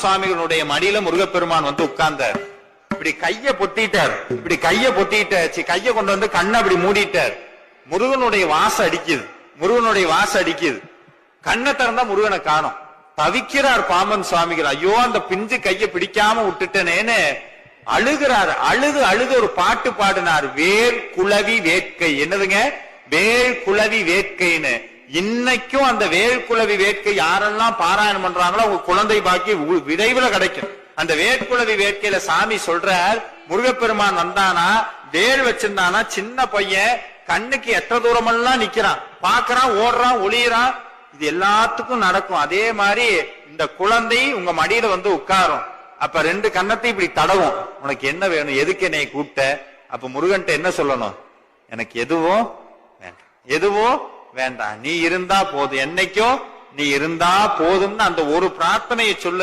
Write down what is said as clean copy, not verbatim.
சுவாமிகளுடைய மடியில முருகப்பெருமான் வந்து உட்கார்ந்தார். இப்படி கைய பொத்திட்டார், இப்படி கைய பொத்திட்டாச்சு, கைய கொண்டு வந்து கண்ணை அப்படி மூடிட்டார். முருகனுடைய வாசம் அடிக்குது, முருகனுடைய வாசம் அடிக்குது. கண்ணை திறந்தா முருகனை காணோம். தவிக்கிறார் பாம்பன் சுவாமிகள். ஐயோ, அந்த பிஞ்சு கைய பிடிக்காம விட்டுட்டனேன்னு அழுகிறார். அழுது அழுது ஒரு பாட்டு பாடினார், வேர் குளவி வேட்கை. என்னதுங்க? வேர் குளவி வேட்கைன்னு. இன்னைக்கும் அந்த வேர்க்குளவி வேட்கை யாரெல்லாம் பாராயணம் பண்றாங்களோ அவங்க குழந்தை பாக்கி விரைவில் கிடைக்கும். அந்த வேர்க்குளவி வேட்கையில சாமி சொல்றார், முருகப்பெருமான் வந்தானா வேர் வச்சிருந்தானா சின்ன பையன் கண்ணுக்கு எட்ட தூரமெல்லாம் நிக்கிறான், பாக்குறான், ஓடுறான், ஒளியறான். இது எல்லாத்துக்கும் நடக்கும். அதே மாதிரி இந்த குழந்தை உங்க மடியில வந்து உட்காரும். அப்ப ரெண்டு கண்ணத்தை இப்படி தடவும். உனக்கு என்ன வேணும், எதுக்கு என்னை கூப்பிட்ட? அப்ப முருகன்ட்ட என்ன சொல்லணும்? எனக்கு எதுவும் வேண்டாம், எதுவும் வேண்டாம், நீ இருந்தா போதும், என்னைக்கும் நீ இருந்தா போதும்னு அந்த ஒரு பிரார்த்தனையை சொல்ல